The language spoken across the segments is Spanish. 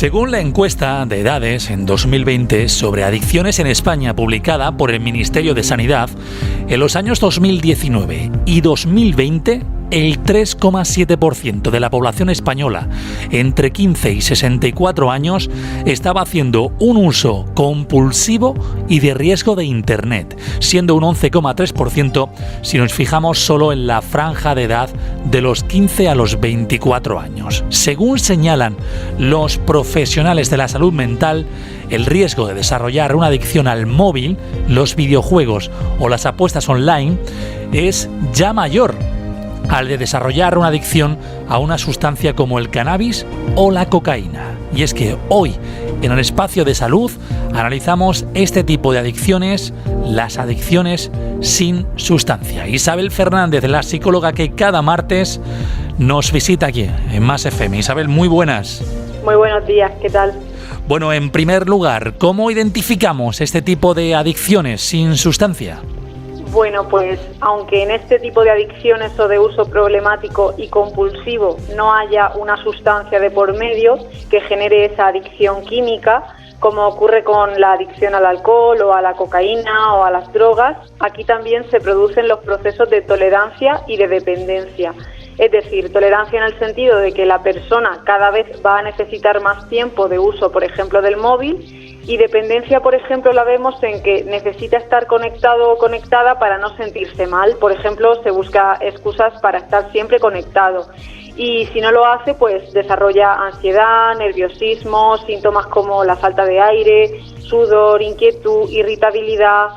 Según la encuesta de edades en 2020 sobre adicciones en España publicada por el Ministerio de Sanidad, en los años 2019 y 2020, el 3,7% de la población española entre 15 y 64 años estaba haciendo un uso compulsivo y de riesgo de Internet, siendo un 11,3% si nos fijamos solo en la franja de edad de los 15 a los 24 años. Según señalan los profesionales de la salud mental, el riesgo de desarrollar una adicción al móvil, los videojuegos o las apuestas online es ya mayor al de desarrollar una adicción a una sustancia como el cannabis o la cocaína. Y es que hoy, en el espacio de salud, analizamos este tipo de adicciones, las adicciones sin sustancia. Isabel Fernández, la psicóloga que cada martes nos visita aquí en Más FM. Isabel, muy buenas. Muy buenos días, ¿qué tal? Bueno, en primer lugar, ¿cómo identificamos este tipo de adicciones sin sustancia? Bueno, pues aunque en este tipo de adicciones o de uso problemático y compulsivo no haya una sustancia de por medio que genere esa adicción química, como ocurre con la adicción al alcohol o a la cocaína o a las drogas, aquí también se producen los procesos de tolerancia y de dependencia. Es decir, tolerancia en el sentido de que la persona cada vez va a necesitar más tiempo de uso, por ejemplo, del móvil, y dependencia, por ejemplo, la vemos en que necesita estar conectado o conectada para no sentirse mal. Por ejemplo, se busca excusas para estar siempre conectado. Y si no lo hace, pues desarrolla ansiedad, nerviosismo, síntomas como la falta de aire, sudor, inquietud, irritabilidad,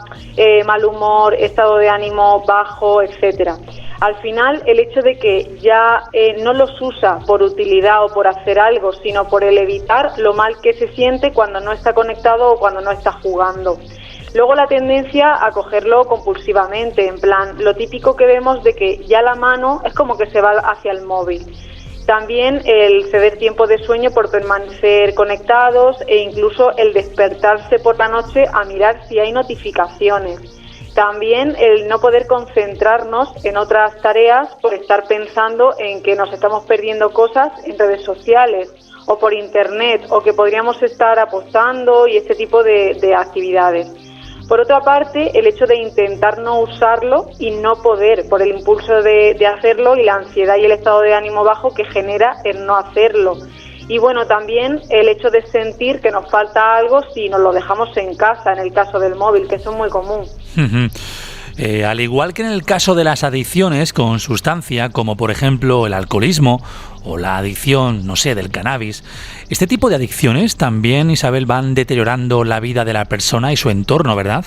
mal humor, estado de ánimo bajo, etcétera. Al final, el hecho de que ya no los usa por utilidad o por hacer algo, sino por el evitar lo mal que se siente cuando no está conectado o cuando no está jugando. Luego la tendencia a cogerlo compulsivamente, en plan, lo típico que vemos de que ya la mano es como que se va hacia el móvil. También el ceder tiempo de sueño por permanecer conectados e incluso el despertarse por la noche a mirar si hay notificaciones. También el no poder concentrarnos en otras tareas por estar pensando en que nos estamos perdiendo cosas en redes sociales o por internet o que podríamos estar apostando y este tipo de actividades. Por otra parte, el hecho de intentar no usarlo y no poder por el impulso de hacerlo y la ansiedad y el estado de ánimo bajo que genera el no hacerlo. Y bueno, también el hecho de sentir que nos falta algo si nos lo dejamos en casa, en el caso del móvil, que eso es muy común. Al igual que en el caso de las adicciones con sustancia, como por ejemplo el alcoholismo o la adicción, no sé, del cannabis, este tipo de adicciones también, Isabel, van deteriorando la vida de la persona y su entorno, ¿verdad?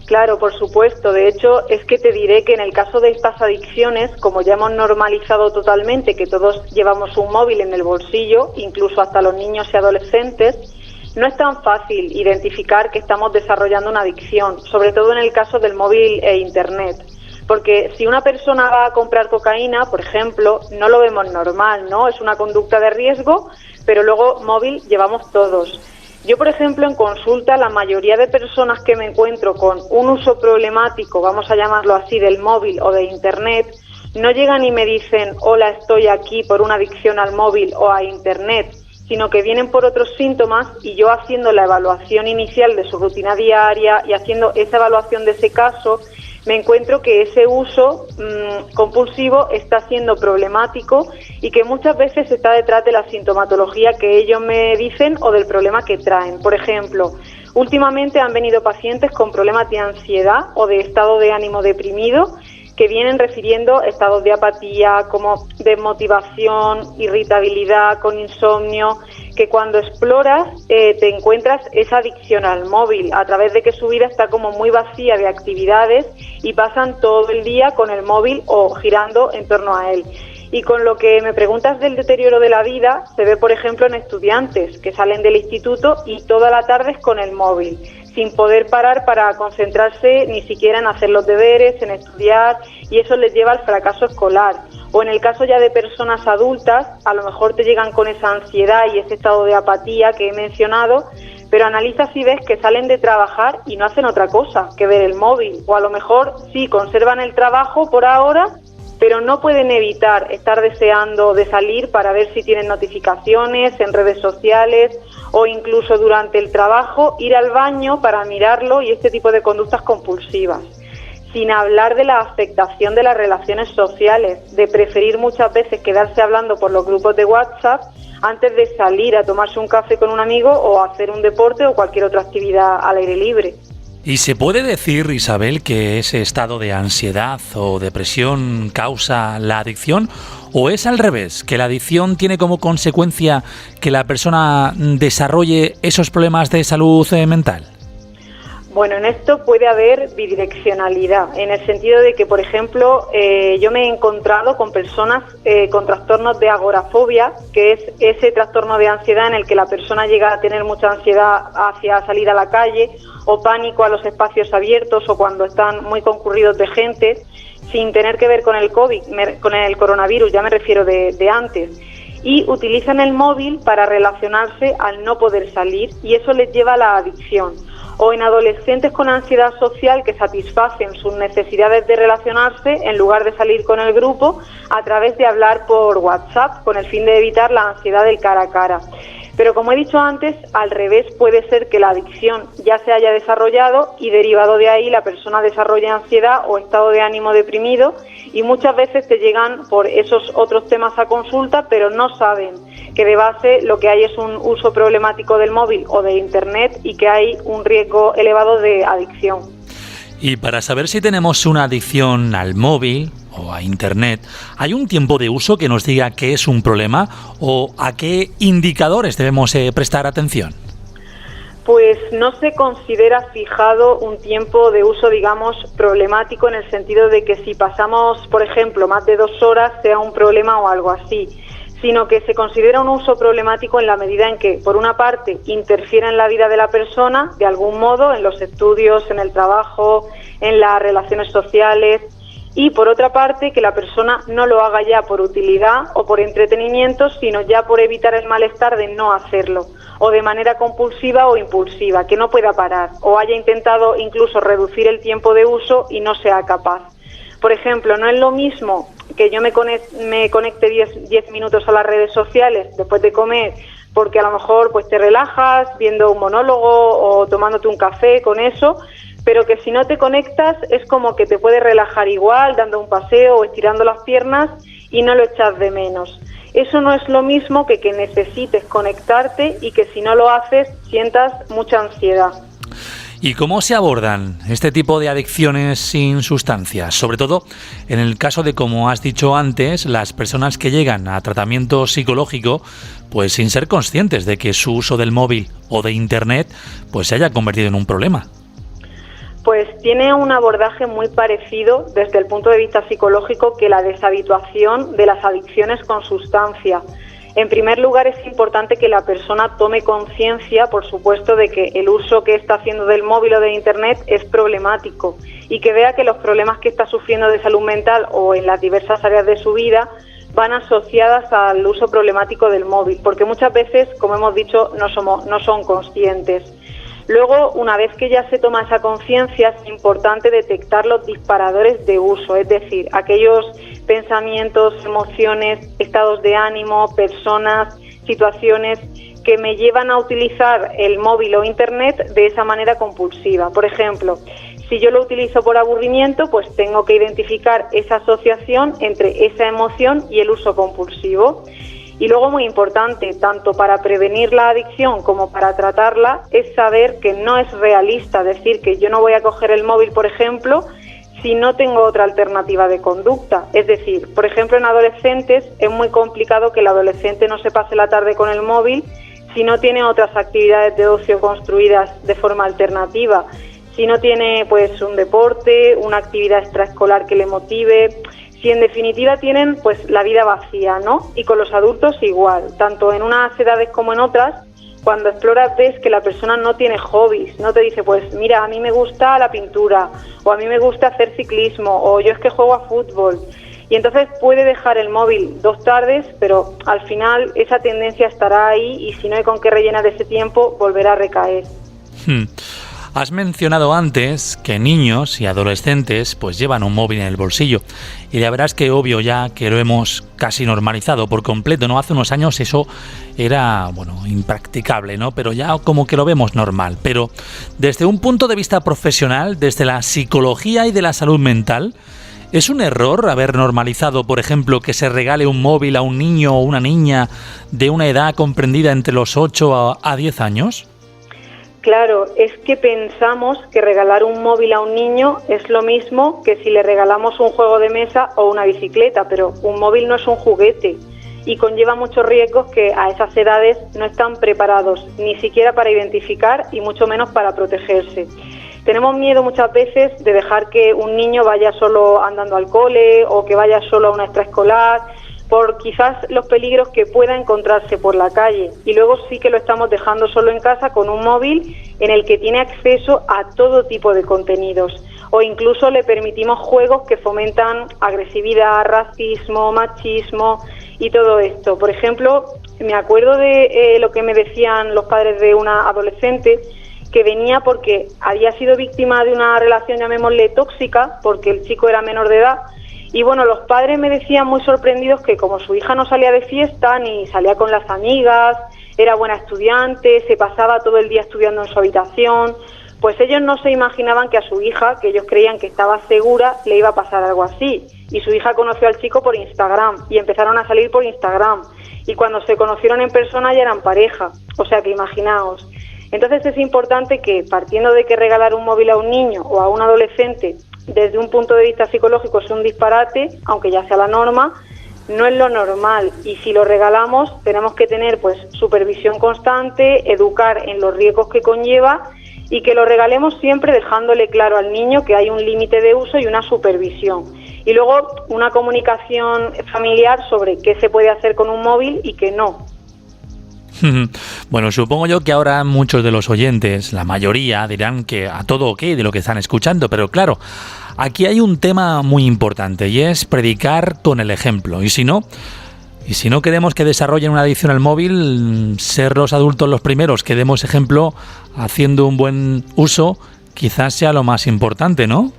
Claro, por supuesto. De hecho, es que te diré que en el caso de estas adicciones, como ya hemos normalizado totalmente que todos llevamos un móvil en el bolsillo, incluso hasta los niños y adolescentes, no es tan fácil identificar que estamos desarrollando una adicción, sobre todo en el caso del móvil e Internet. Porque si una persona va a comprar cocaína, por ejemplo, no lo vemos normal, ¿no? Es una conducta de riesgo, pero luego móvil llevamos todos. Yo, por ejemplo, en consulta, la mayoría de personas que me encuentro con un uso problemático, vamos a llamarlo así, del móvil o de Internet, no llegan y me dicen, hola, estoy aquí por una adicción al móvil o a Internet, sino que vienen por otros síntomas y yo haciendo la evaluación inicial de su rutina diaria y haciendo esa evaluación de ese caso, me encuentro que ese uso compulsivo está siendo problemático y que muchas veces está detrás de la sintomatología que ellos me dicen o del problema que traen. Por ejemplo, últimamente han venido pacientes con problemas de ansiedad o de estado de ánimo deprimido que vienen refiriendo estados de apatía, como desmotivación, irritabilidad, con insomnio, que cuando exploras te encuentras esa adicción al móvil, a través de que su vida está como muy vacía de actividades y pasan todo el día con el móvil o girando en torno a él. Y con lo que me preguntas del deterioro de la vida, se ve, por ejemplo, en estudiantes que salen del instituto y toda la tarde es con el móvil, sin poder parar para concentrarse ni siquiera en hacer los deberes, en estudiar, y eso les lleva al fracaso escolar. O en el caso ya de personas adultas, a lo mejor te llegan con esa ansiedad y ese estado de apatía que he mencionado, pero analizas y ves que salen de trabajar y no hacen otra cosa que ver el móvil. O a lo mejor sí, conservan el trabajo por ahora, pero no pueden evitar estar deseando de salir para ver si tienen notificaciones en redes sociales o incluso durante el trabajo ir al baño para mirarlo y este tipo de conductas compulsivas. Sin hablar de la afectación de las relaciones sociales, de preferir muchas veces quedarse hablando por los grupos de WhatsApp antes de salir a tomarse un café con un amigo o hacer un deporte o cualquier otra actividad al aire libre. ¿Y se puede decir, Isabel, que ese estado de ansiedad o depresión causa la adicción? ¿O es al revés, que la adicción tiene como consecuencia que la persona desarrolle esos problemas de salud mental? Bueno, en esto puede haber bidireccionalidad, en el sentido de que, por ejemplo, yo me he encontrado con personas con trastornos de agorafobia, que es ese trastorno de ansiedad en el que la persona llega a tener mucha ansiedad hacia salir a la calle, o pánico a los espacios abiertos o cuando están muy concurridos de gente, sin tener que ver con el COVID, con el coronavirus, ya me refiero de antes. Y utilizan el móvil para relacionarse al no poder salir y eso les lleva a la adicción. O en adolescentes con ansiedad social que satisfacen sus necesidades de relacionarse en lugar de salir con el grupo a través de hablar por WhatsApp con el fin de evitar la ansiedad del cara a cara. Pero como he dicho antes, al revés puede ser que la adicción ya se haya desarrollado y derivado de ahí la persona desarrolle ansiedad o estado de ánimo deprimido y muchas veces te llegan por esos otros temas a consulta, pero no saben que de base lo que hay es un uso problemático del móvil o de Internet y que hay un riesgo elevado de adicción. Y para saber si tenemos una adicción al móvil o a Internet, ¿hay un tiempo de uso que nos diga que es un problema o a qué indicadores debemos prestar atención? Pues no se considera fijado un tiempo de uso, digamos, problemático en el sentido de que si pasamos, por ejemplo, más de 2 horas sea un problema o algo así, sino que se considera un uso problemático en la medida en que, por una parte, interfiere en la vida de la persona, de algún modo, en los estudios, en el trabajo, en las relaciones sociales, y por otra parte, que la persona no lo haga ya por utilidad o por entretenimiento, sino ya por evitar el malestar de no hacerlo, o de manera compulsiva o impulsiva, que no pueda parar, o haya intentado incluso reducir el tiempo de uso y no sea capaz. Por ejemplo, no es lo mismo que yo me conecte 10 minutos a las redes sociales después de comer, porque a lo mejor pues te relajas viendo un monólogo o tomándote un café con eso, pero que si no te conectas es como que te puedes relajar igual, dando un paseo o estirando las piernas y no lo echas de menos. Eso no es lo mismo que necesites conectarte y que si no lo haces sientas mucha ansiedad. ¿Y cómo se abordan este tipo de adicciones sin sustancias? Sobre todo en el caso de, como has dicho antes, las personas que llegan a tratamiento psicológico pues sin ser conscientes de que su uso del móvil o de Internet pues se haya convertido en un problema. Pues tiene un abordaje muy parecido desde el punto de vista psicológico que la deshabituación de las adicciones con sustancia. En primer lugar, es importante que la persona tome conciencia, por supuesto, de que el uso que está haciendo del móvil o de Internet es problemático y que vea que los problemas que está sufriendo de salud mental o en las diversas áreas de su vida van asociadas al uso problemático del móvil, porque muchas veces, como hemos dicho, no son conscientes. Luego, una vez que ya se toma esa conciencia, es importante detectar los disparadores de uso, es decir, aquellos pensamientos, emociones, estados de ánimo, personas, situaciones que me llevan a utilizar el móvil o Internet de esa manera compulsiva. Por ejemplo, si yo lo utilizo por aburrimiento, pues tengo que identificar esa asociación entre esa emoción y el uso compulsivo. Y luego, muy importante, tanto para prevenir la adicción como para tratarla, es saber que no es realista decir que yo no voy a coger el móvil, por ejemplo, si no tengo otra alternativa de conducta. Es decir, por ejemplo, en adolescentes es muy complicado que el adolescente no se pase la tarde con el móvil si no tiene otras actividades de ocio construidas de forma alternativa, si no tiene pues un deporte, una actividad extraescolar que le motive, si en definitiva tienen pues la vida vacía, ¿no? Y con los adultos igual, tanto en unas edades como en otras. Cuando exploras ves que la persona no tiene hobbies, no te dice, pues mira, a mí me gusta la pintura, o a mí me gusta hacer ciclismo, o yo es que juego a fútbol. Y entonces puede dejar el móvil 2 tardes, pero al final esa tendencia estará ahí y si no hay con qué rellenar ese tiempo, volverá a recaer. Has mencionado antes que niños y adolescentes pues llevan un móvil en el bolsillo y la verdad es que obvio ya que lo hemos casi normalizado por completo, ¿no? Hace unos años eso era, impracticable, ¿no? Pero ya como que lo vemos normal. Pero desde un punto de vista profesional, desde la psicología y de la salud mental, ¿es un error haber normalizado, por ejemplo, que se regale un móvil a un niño o una niña de una edad comprendida entre los 8 a 10 años? Claro, es que pensamos que regalar un móvil a un niño es lo mismo que si le regalamos un juego de mesa o una bicicleta, pero un móvil no es un juguete y conlleva muchos riesgos que a esas edades no están preparados, ni siquiera para identificar y mucho menos para protegerse. Tenemos miedo muchas veces de dejar que un niño vaya solo andando al cole o que vaya solo a una extraescolar, por quizás los peligros que pueda encontrarse por la calle. Y luego sí que lo estamos dejando solo en casa con un móvil en el que tiene acceso a todo tipo de contenidos. O incluso le permitimos juegos que fomentan agresividad, racismo, machismo y todo esto. Por ejemplo, me acuerdo de lo que me decían los padres de una adolescente que venía porque había sido víctima de una relación, llamémosle tóxica, porque el chico era menor de edad. Y bueno, los padres me decían muy sorprendidos que como su hija no salía de fiesta ni salía con las amigas, era buena estudiante, se pasaba todo el día estudiando en su habitación, pues ellos no se imaginaban que a su hija, que ellos creían que estaba segura, le iba a pasar algo así. Y su hija conoció al chico por Instagram y empezaron a salir por Instagram. Y cuando se conocieron en persona ya eran pareja, o sea que imaginaos. Entonces es importante que, partiendo de que regalar un móvil a un niño o a un adolescente desde un punto de vista psicológico es un disparate, aunque ya sea la norma, no es lo normal. Y si lo regalamos tenemos que tener pues supervisión constante, educar en los riesgos que conlleva y que lo regalemos siempre dejándole claro al niño que hay un límite de uso y una supervisión. Y luego una comunicación familiar sobre qué se puede hacer con un móvil y qué no. Bueno, supongo yo que ahora muchos de los oyentes, la mayoría, dirán que a todo ok de lo que están escuchando, pero claro, aquí hay un tema muy importante y es predicar con el ejemplo. Y si no queremos que desarrollen una adicción al móvil, ser los adultos los primeros que demos ejemplo haciendo un buen uso, quizás sea lo más importante, ¿no?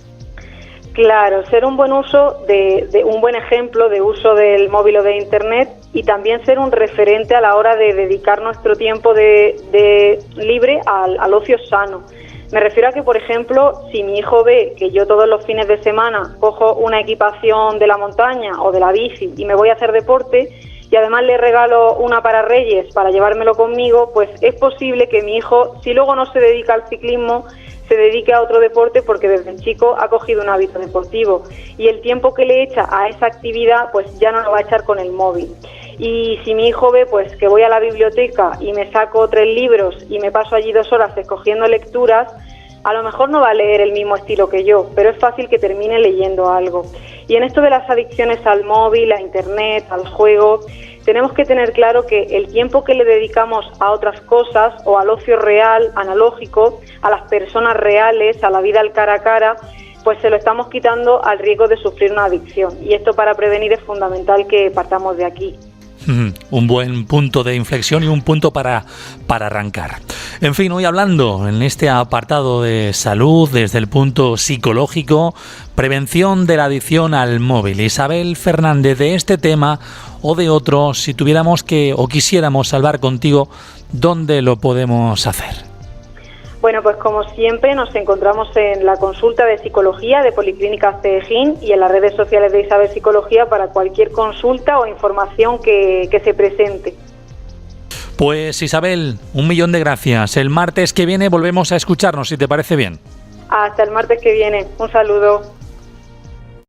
Claro, ser un buen uso de un buen ejemplo de uso del móvil o de Internet y también ser un referente a la hora de dedicar nuestro tiempo de libre al ocio sano. Me refiero a que, por ejemplo, si mi hijo ve que yo todos los fines de semana cojo una equipación de la montaña o de la bici y me voy a hacer deporte y además le regalo una para Reyes para llevármelo conmigo, pues es posible que mi hijo, si luego no se dedica al ciclismo, se dedique a otro deporte porque desde chico ha cogido un hábito deportivo y el tiempo que le echa a esa actividad pues ya no lo va a echar con el móvil. Y si mi hijo ve pues que voy a la biblioteca y me saco 3 libros y me paso allí 2 horas escogiendo lecturas, a lo mejor no va a leer el mismo estilo que yo, pero es fácil que termine leyendo algo. Y en esto de las adicciones al móvil, a Internet, al juego, tenemos que tener claro que el tiempo que le dedicamos a otras cosas o al ocio real, analógico, a las personas reales, a la vida al cara a cara, pues se lo estamos quitando al riesgo de sufrir una adicción. Y esto para prevenir es fundamental que partamos de aquí. Un buen punto de inflexión y un punto para arrancar. En fin, hoy hablando en este apartado de salud desde el punto psicológico, prevención de la adicción al móvil. Isabel Fernández, de este tema o de otro, si tuviéramos que o quisiéramos hablar contigo, ¿dónde lo podemos hacer? Bueno, pues como siempre nos encontramos en la consulta de psicología de Policlínica Cedejín y en las redes sociales de Isabel Psicología para cualquier consulta o información que se presente. Pues Isabel, 1.000.000 de gracias. El martes que viene volvemos a escucharnos, si te parece bien. Hasta el martes que viene. Un saludo.